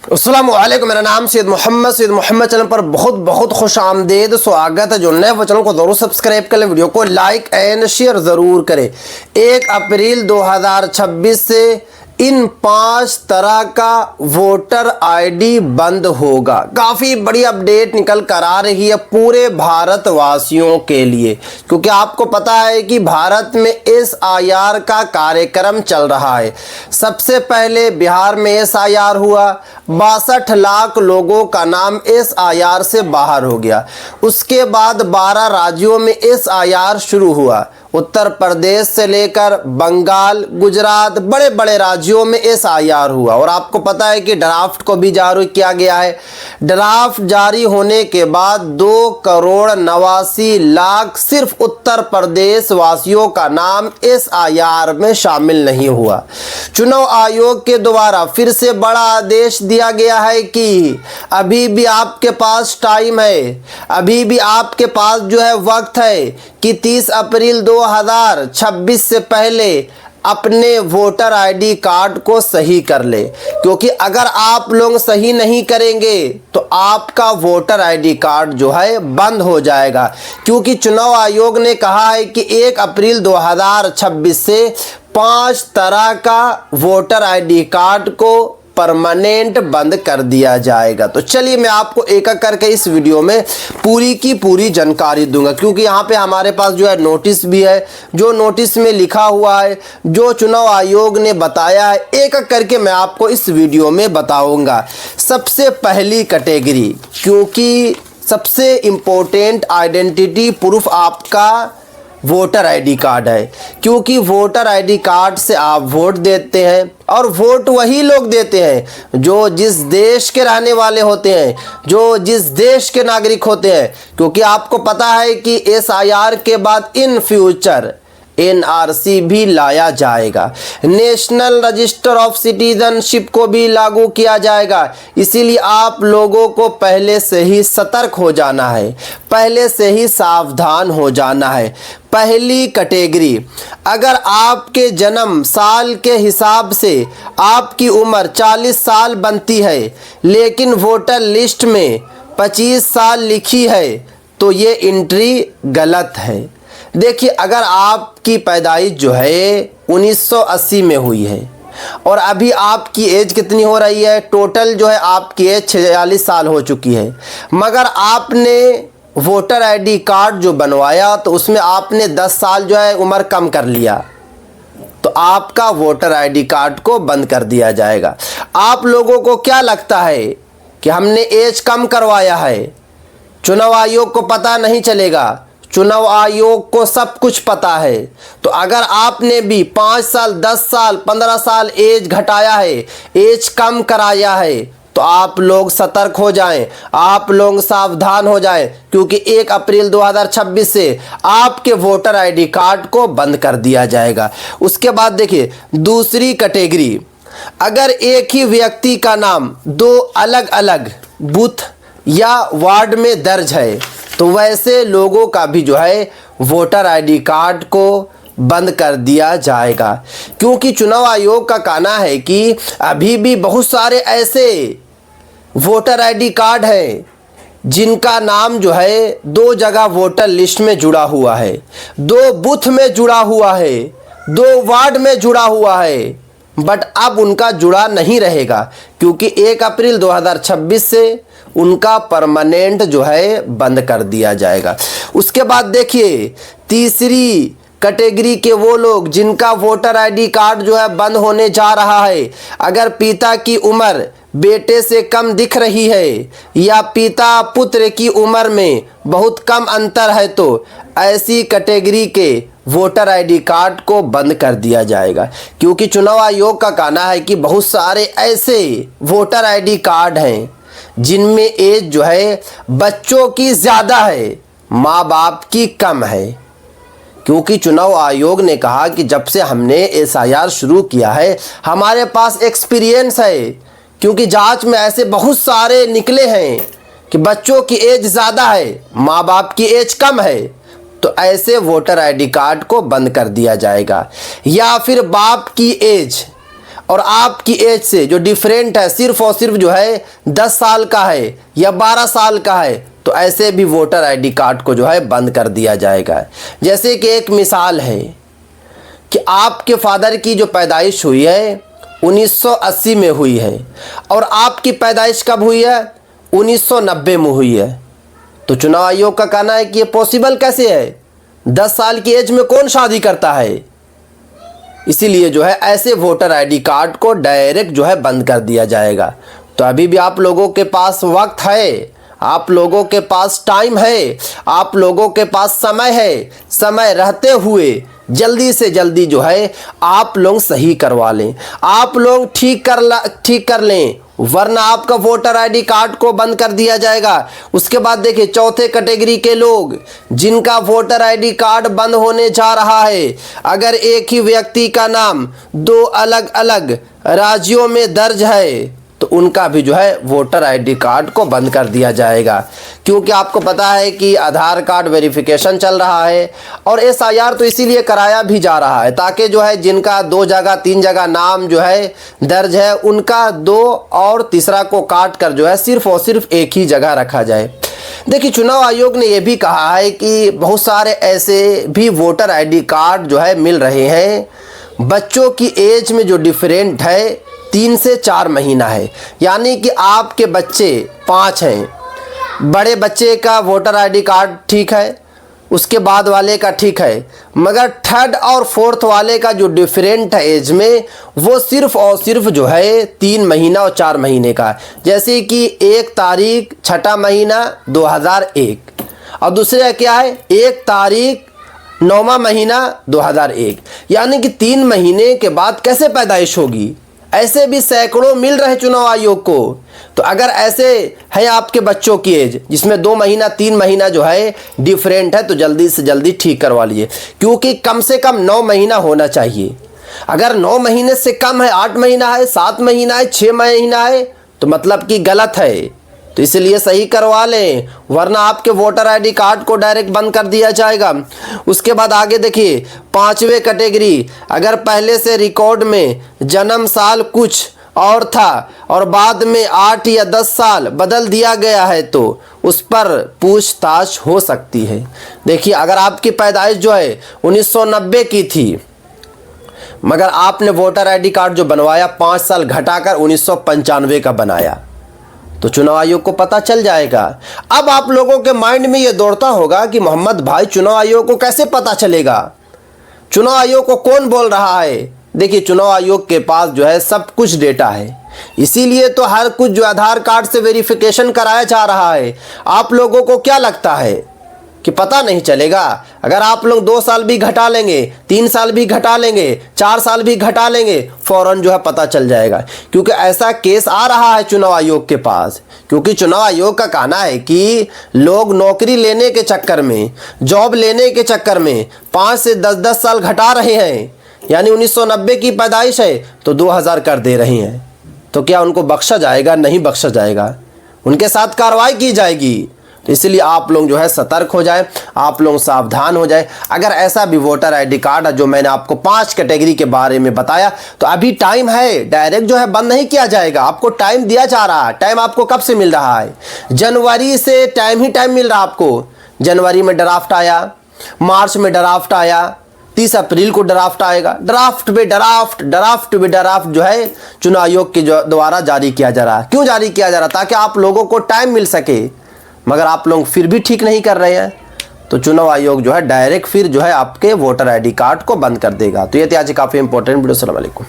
अस्सलामुअलैकुम, मेरा नाम सैयद मोहम्मद चैनल पर बहुत बहुत खुश आमदेद स्वागत है। जो नए वो चैनल को जरूर सब्सक्राइब करें, वीडियो को लाइक एंड शेयर ज़रूर करें। 1 अप्रैल 2026 से इन 5 तरह का वोटर आईडी बंद होगा। काफ़ी बड़ी अपडेट निकल कर आ रही है पूरे भारतवासियों के लिए, क्योंकि आपको पता है कि भारत में SIR का कार्यक्रम चल रहा है। सबसे पहले बिहार में SIR हुआ, 62 लाख लोगों का नाम SIR से बाहर हो गया। उसके बाद 12 राज्यों में SIR शुरू हुआ। उत्तर प्रदेश से लेकर बंगाल, गुजरात, बड़े बड़े राज्यों में SIR हुआ। और आपको पता है कि ड्राफ्ट को भी जारी किया गया है। ड्राफ्ट जारी होने के बाद 2,89,00,000 सिर्फ उत्तर प्रदेश वासियों का नाम SIR में शामिल नहीं हुआ। चुनाव आयोग के द्वारा फिर से बड़ा आदेश दिया गया है कि अभी भी आपके पास टाइम है, अभी भी आपके पास जो है वक्त है कि 30 अप्रैल 2026 से पहले अपने वोटर आईडी कार्ड को सही कर ले, क्योंकि अगर आप लोग सही नहीं करेंगे तो आपका वोटर आईडी कार्ड जो है बंद हो जाएगा। क्योंकि चुनाव आयोग ने कहा है कि 1 अप्रैल 2026 से 5 तरह का वोटर आईडी कार्ड को परमानेंट बंद कर दिया जाएगा। तो चलिए मैं आपको एक एक करके इस वीडियो में पूरी की पूरी जानकारी दूंगा, क्योंकि यहाँ पे हमारे पास जो है नोटिस भी है, जो नोटिस में लिखा हुआ है, जो चुनाव आयोग ने बताया है, एक एक करके मैं आपको इस वीडियो में बताऊंगा। सबसे पहली कैटेगरी, क्योंकि सबसे इम्पोर्टेंट आइडेंटिटी प्रूफ आपका वोटर आईडी कार्ड है, क्योंकि वोटर आईडी कार्ड से आप वोट देते हैं और वोट वही लोग देते हैं जो जिस देश के रहने वाले होते हैं, जो जिस देश के नागरिक होते हैं। क्योंकि आपको पता है कि SIR के बाद इन फ्यूचर NRC भी लाया जाएगा, नेशनल रजिस्टर ऑफ सिटीजनशिप को भी लागू किया जाएगा। इसीलिए आप लोगों को पहले से ही सतर्क हो जाना है, पहले से ही सावधान हो जाना है। पहली कैटेगरी, अगर आपके जन्म साल के हिसाब से आपकी उम्र 40 साल बनती है लेकिन वोटर लिस्ट में 25 साल लिखी है तो ये एंट्री गलत है। देखिए, अगर आपकी पैदाइश जो है 1980 में हुई है और अभी आपकी एज कितनी हो रही है, टोटल जो है आपकी एज 46 साल हो चुकी है, मगर आपने वोटर आईडी कार्ड जो बनवाया तो उसमें आपने 10 साल जो है उम्र कम कर लिया, तो आपका वोटर आईडी कार्ड को बंद कर दिया जाएगा। आप लोगों को क्या लगता है कि हमने एज कम करवाया है, चुनाव आयोग को पता नहीं चलेगा? चुनाव आयोग को सब कुछ पता है। तो अगर आपने भी 5 साल, 10 साल, 15 साल एज घटाया है, एज कम कराया है, तो आप लोग सतर्क हो जाएं, आप लोग सावधान हो जाएं, क्योंकि 1 अप्रैल 2026 से आपके वोटर आईडी कार्ड को बंद कर दिया जाएगा। उसके बाद देखिए दूसरी कैटेगरी, अगर एक ही व्यक्ति का नाम 2 अलग अलग बूथ या वार्ड में दर्ज है तो वैसे लोगों का भी जो है वोटर आईडी कार्ड को बंद कर दिया जाएगा। क्योंकि चुनाव आयोग का कहना है कि अभी भी बहुत सारे ऐसे वोटर आईडी कार्ड हैं जिनका नाम जो है 2 जगह वोटर लिस्ट में जुड़ा हुआ है, 2 बूथ में जुड़ा हुआ है, 2 वार्ड में जुड़ा हुआ है, बट अब उनका जुड़ा नहीं रहेगा, क्योंकि 1 अप्रैल 2026 से उनका परमानेंट जो है बंद कर दिया जाएगा। उसके बाद देखिए तीसरी कैटेगरी के वो लोग जिनका वोटर आईडी कार्ड जो है बंद होने जा रहा है, अगर पिता की उम्र बेटे से कम दिख रही है या पिता पुत्र की उम्र में बहुत कम अंतर है, तो ऐसी कैटेगरी के वोटर आईडी कार्ड को बंद कर दिया जाएगा। क्योंकि चुनाव आयोग का कहना है कि बहुत सारे ऐसे वोटर आईडी कार्ड हैं जिनमें एज जो है बच्चों की ज़्यादा है, माँ बाप की कम है। क्योंकि चुनाव आयोग ने कहा कि जब से हमने SIR शुरू किया है हमारे पास एक्सपीरियंस है, क्योंकि जांच में ऐसे बहुत सारे निकले हैं कि बच्चों की एज ज़्यादा है, माँ बाप की एज कम है, तो ऐसे वोटर आईडी कार्ड को बंद कर दिया जाएगा। या फिर बाप की एज और आपकी एज से जो डिफरेंट है सिर्फ और सिर्फ जो है 10 साल का है या 12 साल का है, तो ऐसे भी वोटर आईडी कार्ड को जो है बंद कर दिया जाएगा। जैसे कि एक मिसाल है कि आपके फादर की जो पैदाइश हुई है 1980 में हुई है और आपकी पैदाइश कब हुई है? 1990 में हुई है। तो चुनाव आयोग का कहना है कि ये पॉसिबल कैसे है? 10 साल की एज में कौन शादी करता है? इसीलिए जो है ऐसे वोटर आईडी कार्ड को डायरेक्ट जो है बंद कर दिया जाएगा। तो अभी भी आप लोगों के पास वक्त है, आप लोगों के पास टाइम है, आप लोगों के पास समय है। समय रहते हुए जल्दी से जल्दी जो है आप लोग सही करवा लें, आप लोग ठीक कर लें, वरना आपका वोटर आईडी कार्ड को बंद कर दिया जाएगा। उसके बाद देखिए चौथे कैटेगरी के लोग जिनका वोटर आईडी कार्ड बंद होने जा रहा है, अगर एक ही व्यक्ति का नाम 2 अलग अलग राज्यों में दर्ज है तो उनका भी जो है वोटर आईडी कार्ड को बंद कर दिया जाएगा। क्योंकि आपको पता है कि आधार कार्ड वेरिफिकेशन चल रहा है और एसआईआर तो इसीलिए कराया भी जा रहा है ताकि जो है जिनका 2 जगह 3 जगह नाम जो है दर्ज है उनका 2 और तीसरा को काट कर जो है सिर्फ और सिर्फ एक ही जगह रखा जाए। देखिए चुनाव आयोग ने यह भी कहा है कि बहुत सारे ऐसे भी वोटर आईडी कार्ड जो है मिल रहे हैं बच्चों की एज में जो डिफरेंट है 3 से 4 महीना है। यानी कि आपके बच्चे 5 हैं, बड़े बच्चे का वोटर आईडी कार्ड ठीक है, उसके बाद वाले का ठीक है, मगर 3rd और 4th वाले का जो डिफरेंट है एज में वो सिर्फ और सिर्फ जो है 3 महीना और 4 महीने का। जैसे कि 1 तारीख 6ठा महीना 2001 और दूसरा क्या है 1 तारीख 9वां महीना 2001। यानी कि 3 महीने के बाद कैसे पैदाइश होगी? ऐसे भी सैकड़ों मिल रहे चुनाव आयोग को। तो अगर ऐसे है आपके बच्चों की एज जिसमें 2 महीना 3 महीना जो है डिफरेंट है तो जल्दी से जल्दी ठीक करवा लीजिए, क्योंकि कम से कम 9 महीना होना चाहिए। अगर 9 महीने से कम है, 8 महीना है, 7 महीना है, 6 महीना है तो मतलब कि गलत है। तो इसलिए सही करवा लें, वरना आपके वोटर आईडी कार्ड को डायरेक्ट बंद कर दिया जाएगा। उसके बाद आगे देखिए 5वें कैटेगरी, अगर पहले से रिकॉर्ड में जन्म साल कुछ और था और बाद में 8 या 10 साल बदल दिया गया है तो उस पर पूछताछ हो सकती है। देखिए अगर आपकी पैदाइश जो है 1990 की थी मगर आपने वोटर आईडी कार्ड जो बनवाया 5 साल घटाकर 1995 का बनाया तो चुनाव आयोग को पता चल जाएगा। अब आप लोगों के माइंड में ये दौड़ता होगा कि मोहम्मद भाई चुनाव आयोग को कैसे पता चलेगा, चुनाव आयोग को कौन बोल रहा है? देखिए चुनाव आयोग के पास जो है सब कुछ डेटा है, इसीलिए तो हर कुछ जो आधार कार्ड से वेरिफिकेशन कराया जा रहा है। आप लोगों को क्या लगता है कि पता नहीं चलेगा? अगर आप लोग 2 साल भी घटा लेंगे, 3 साल भी घटा लेंगे, 4 साल भी घटा लेंगे, फौरन जो है पता चल जाएगा। क्योंकि ऐसा केस आ रहा है चुनाव आयोग के पास। क्योंकि चुनाव आयोग का कहना है कि लोग नौकरी लेने के चक्कर में, जॉब लेने के चक्कर में 5 से 10 साल घटा रहे हैं। यानी 1990 की पैदाइश है तो 2000 कर दे रहे हैं, तो क्या उनको बख्शा जाएगा? नहीं बख्शा जाएगा, उनके साथ कार्रवाई की जाएगी। तो इसलिए आप लोग जो है सतर्क हो जाए, आप लोग सावधान हो जाए। अगर ऐसा भी वोटर आईडी कार्ड है जो मैंने आपको 5 कैटेगरी के बारे में बताया तो अभी टाइम है, डायरेक्ट जो है बंद नहीं किया जाएगा। आपको टाइम दिया जा रहा है। टाइम आपको कब से मिल रहा है? जनवरी से टाइम मिल रहा है आपको। जनवरी में ड्राफ्ट आया, मार्च में ड्राफ्ट आया, 30 अप्रैल को ड्राफ्ट आएगा। ड्राफ्ट जो है चुनाव आयोग के द्वारा जारी किया जा रहा है। क्यों जारी किया जा रहा है? ताकि आप लोगों को टाइम मिल सके, मगर आप लोग फिर भी ठीक नहीं कर रहे हैं तो चुनाव आयोग जो है डायरेक्ट फिर जो है आपके वोटर आईडी कार्ड को बंद कर देगा। तो ये थी आज काफ़ी इंपॉर्टेंट वीडियो। अस्सलाम वालेकुम।